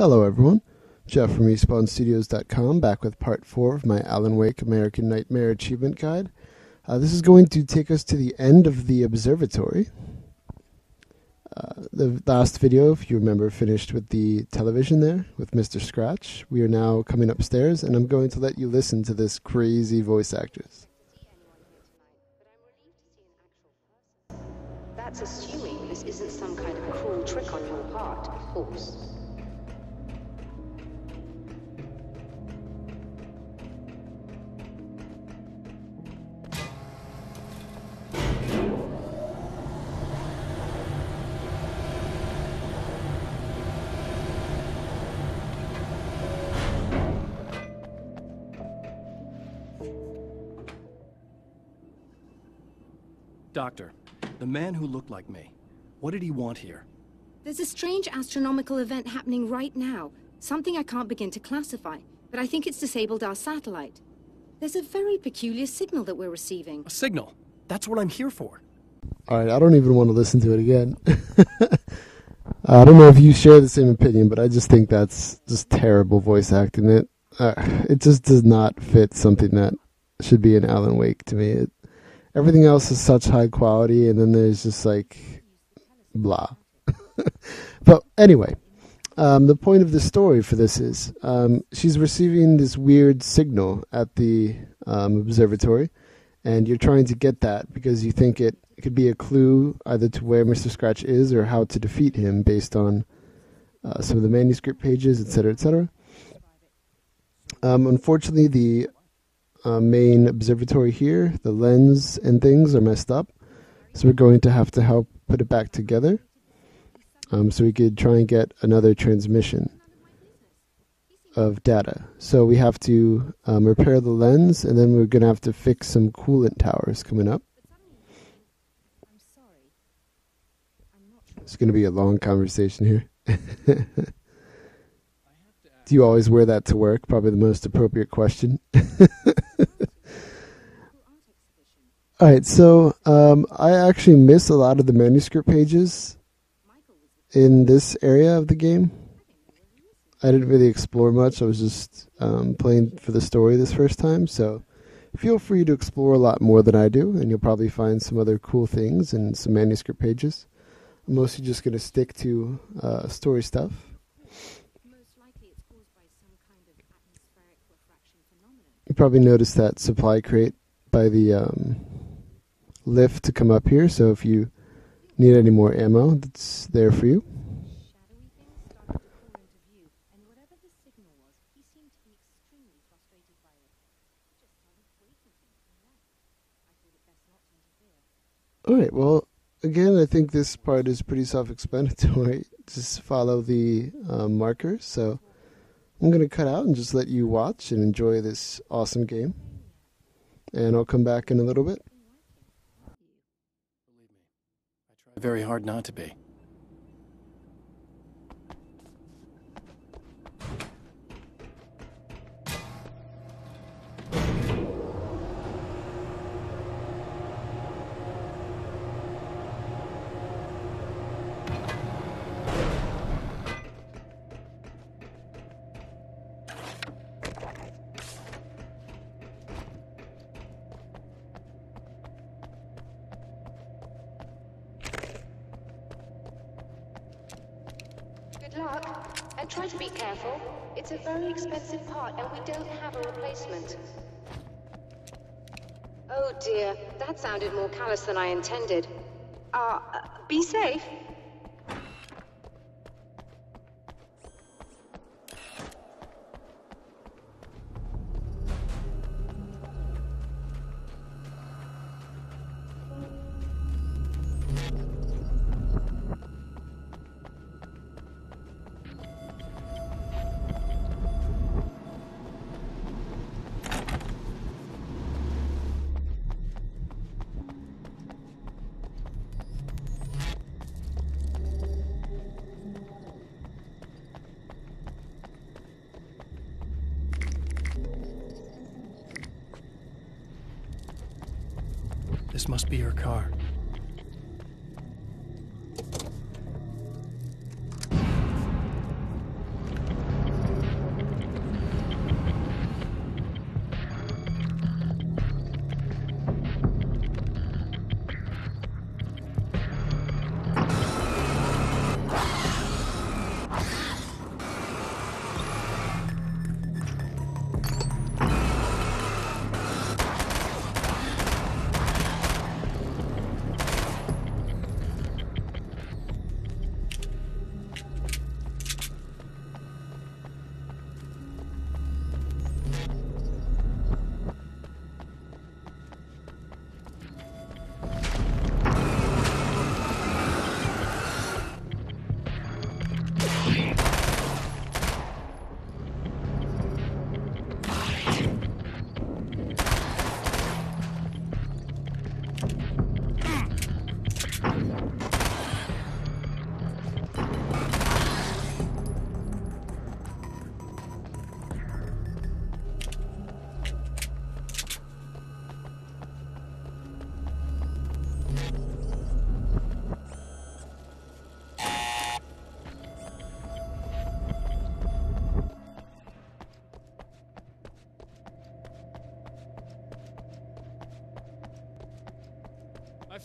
Hello everyone, Jeff from RespawnStudios.com, back with part 4 of my Alan Wake American Nightmare Achievement Guide. This is going to take us to the end of the observatory. The last video, if you remember, finished with the television there, with Mr. Scratch. We are now coming upstairs, and I'm going to let you listen to this crazy voice actress. That's assuming this isn't some kind of cruel trick on your part, of course. Doctor, the man who looked like me, what did he want here? There's a strange astronomical event happening right now. Something I can't begin to classify, but I think it's disabled our satellite. There's a very peculiar signal that we're receiving. A signal? That's what I'm here for. Alright, I don't even want to listen to it again. I don't know if you share the same opinion, but I just think that's just terrible voice acting. It just does not fit something that should be in Alan Wake to me. Everything else is such high quality, and then there's just like blah. But anyway, the point of the story for this is she's receiving this weird signal at the observatory, and you're trying to get that because you think it could be a clue either to where Mr. Scratch is or how to defeat him based on some of the manuscript pages, etc., etc. Unfortunately, the main observatory here, the lens and things are messed up, so we're going to have to help put it back together so we could try and get another transmission of data. So we have to repair the lens, and then we're going to have to fix some coolant towers coming up. It's going to be a long conversation here. Do you always wear that to work? Probably the most appropriate question. Alright, so I actually miss a lot of the manuscript pages in this area of the game. I didn't really explore much. I was just playing for the story this first time, so feel free to explore a lot more than I do, and you'll probably find some other cool things in some manuscript pages. I'm mostly just going to stick to story stuff. You probably noticed that supply crate by the lift to come up here, so if you need any more ammo, that's there for you. Alright, well, again, I think this part is pretty self-explanatory. Just follow the markers, so I'm going to cut out and just let you watch and enjoy this awesome game. And I'll come back in a little bit. Believe me, I try very hard not to be. Good luck, and try to be careful. It's a very expensive part, and we don't have a replacement. Oh dear, that sounded more callous than I intended. Be safe. This must be her car.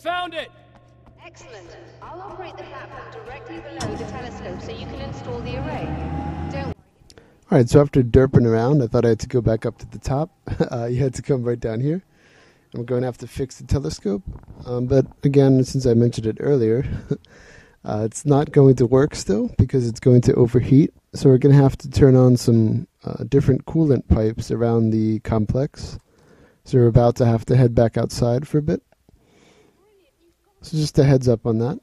found it! Excellent. I'll operate the platform directly below the telescope so you can install the array. Don't worry. Alright, so after derping around, I thought I had to go back up to the top. You had to come right down here. And we're going to have to fix the telescope. But again, since I mentioned it earlier, it's not going to work still because it's going to overheat. So we're going to have to turn on some different coolant pipes around the complex. So we're about to have to head back outside for a bit. So just a heads up on that.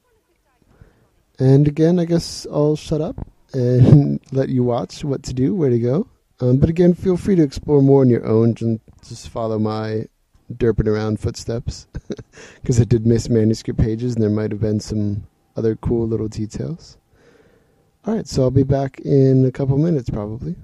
And again, I guess I'll shut up and let you watch what to do, where to go. But again, feel free to explore more on your own and just follow my derping around footsteps. Because I did miss manuscript pages and there might have been some other cool little details. Alright, so I'll be back in a couple minutes probably.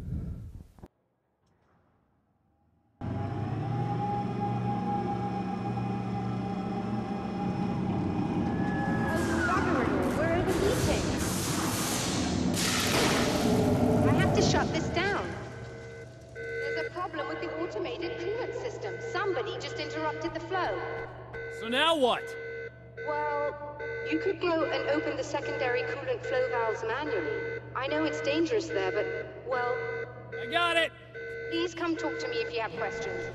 Shut this down. There's a problem with the automated coolant system. Somebody just interrupted the flow. So now what? Well, you could go and open the secondary coolant flow valves manually. I know it's dangerous there, but, well... I got it! Please come talk to me if you have questions.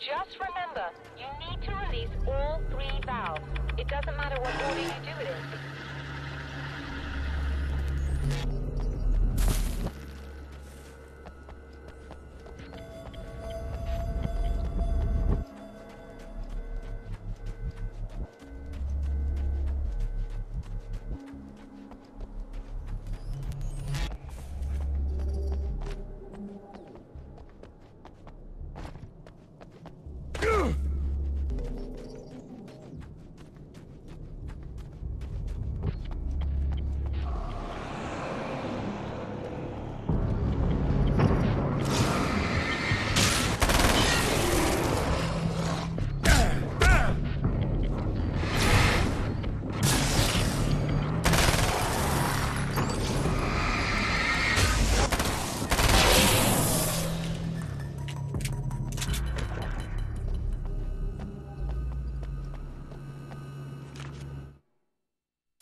Just remember, you need to release all 3 valves. It doesn't matter what order you do it in.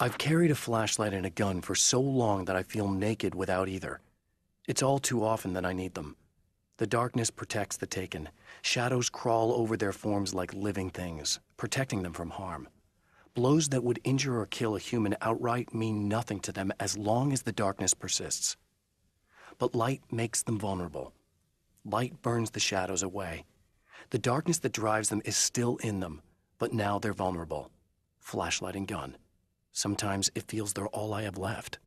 I've carried a flashlight and a gun for so long that I feel naked without either. It's all too often that I need them. The darkness protects the taken. Shadows crawl over their forms like living things, protecting them from harm. Blows that would injure or kill a human outright mean nothing to them as long as the darkness persists. But light makes them vulnerable. Light burns the shadows away. The darkness that drives them is still in them, but now they're vulnerable. Flashlight and gun. Sometimes it feels they're all I have left.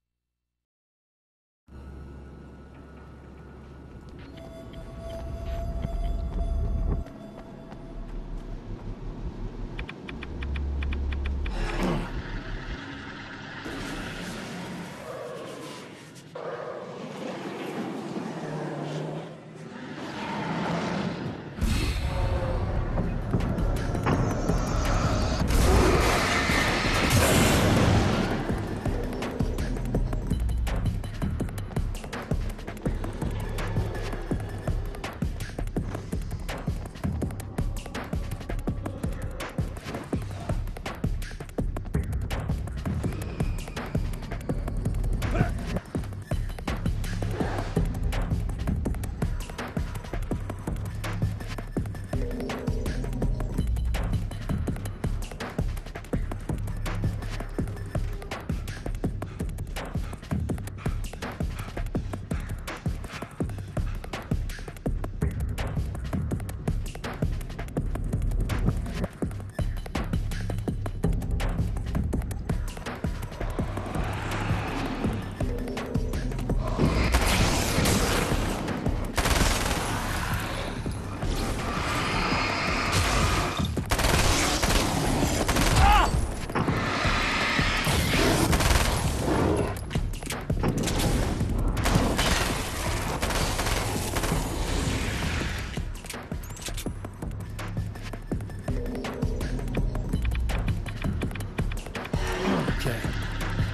Okay,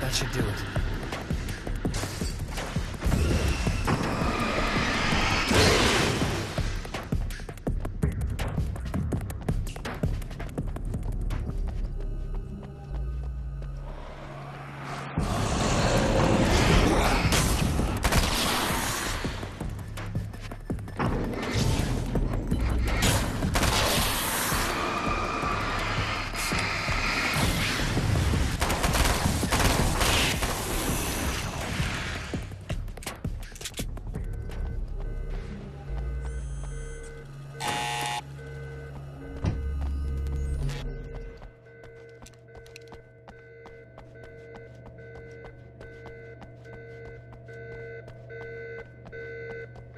that should do it.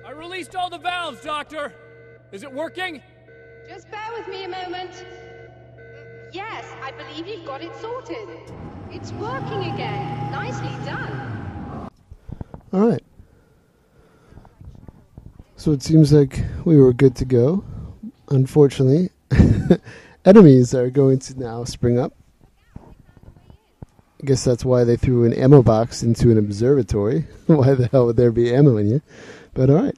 I released all the valves, Doctor! Is it working? Just bear with me a moment. Yes, I believe you've got it sorted. It's working again. Nicely done. Alright. So it seems like we were good to go. Unfortunately, enemies are going to now spring up. I guess that's why they threw an ammo box into an observatory. Why the hell would there be ammo in you? But alright.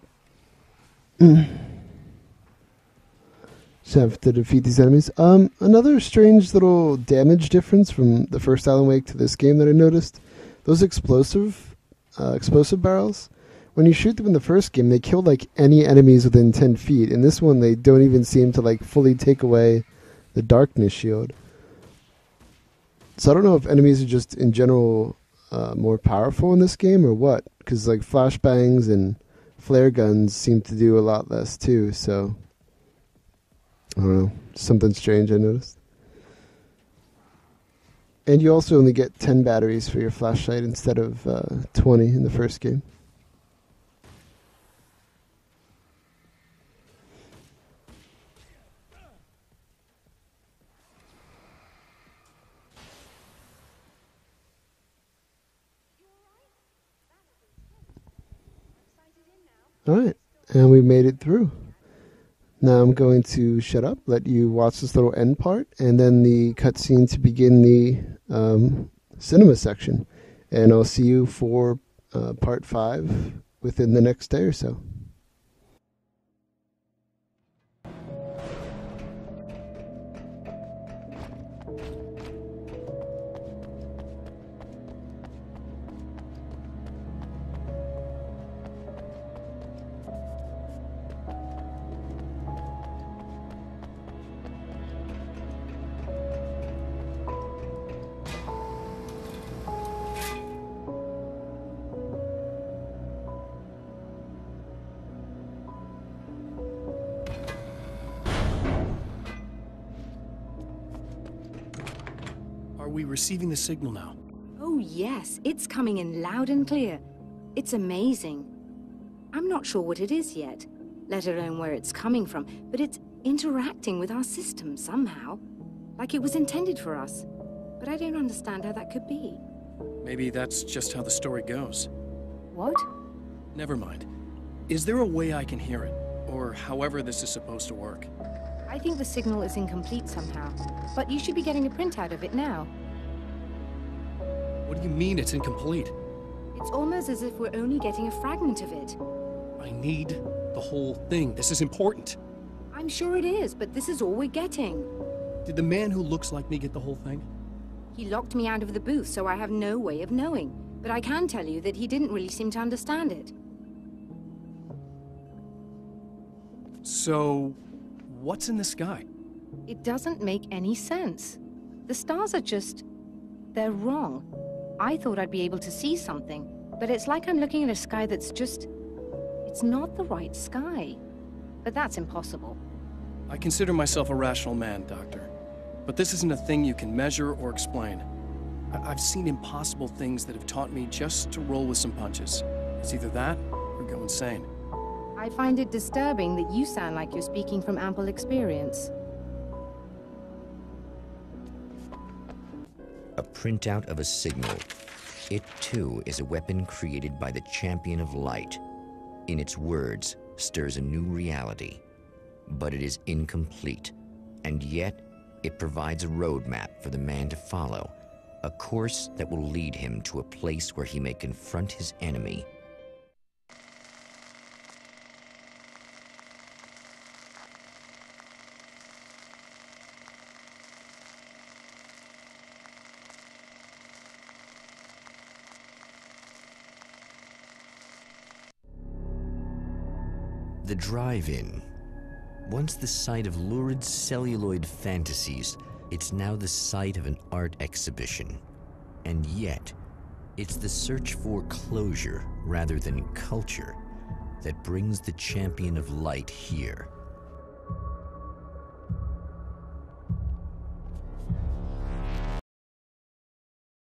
Just have to defeat these enemies. Another strange little damage difference from the first Alan Wake to this game that I noticed. Those explosive barrels, when you shoot them in the first game, they kill like any enemies within 10 feet. In this one, they don't even seem to like fully take away the darkness shield. So I don't know if enemies are just in general more powerful in this game or what. Because like flashbangs and flare guns seem to do a lot less too, so I don't know. Something strange I noticed. And you also only get 10 batteries for your flashlight instead of 20 in the first game. Alright, and we made it through. Now I'm going to shut up, let you watch this little end part, and then the cutscene to begin the cinema section. And I'll see you for part 5 within the next day or so. Are we receiving the signal now? Oh yes, it's coming in loud and clear. It's amazing. I'm not sure what it is yet, let alone where it's coming from, but it's interacting with our system somehow. Like it was intended for us. But I don't understand how that could be. Maybe that's just how the story goes. What? Never mind. Is there a way I can hear it? Or however this is supposed to work? I think the signal is incomplete somehow, but you should be getting a printout of it now. What do you mean it's incomplete? It's almost as if we're only getting a fragment of it. I need the whole thing. This is important. I'm sure it is, but this is all we're getting. Did the man who looks like me get the whole thing? He locked me out of the booth, so I have no way of knowing. But I can tell you that he didn't really seem to understand it. So, what's in the sky? It doesn't make any sense. The stars are just... they're wrong. I thought I'd be able to see something, but it's like I'm looking at a sky that's just... it's not the right sky. But that's impossible. I consider myself a rational man, Doctor. But this isn't a thing you can measure or explain. I've seen impossible things that have taught me just to roll with some punches. It's either that or go insane. I find it disturbing that you sound like you're speaking from ample experience. A printout of a signal. It, too, is a weapon created by the Champion of Light. In its words, stirs a new reality. But it is incomplete, and yet it provides a roadmap for the man to follow. A course that will lead him to a place where he may confront his enemy. The drive-in. Once the site of lurid celluloid fantasies, it's now the site of an art exhibition. And yet, it's the search for closure rather than culture that brings the champion of light here.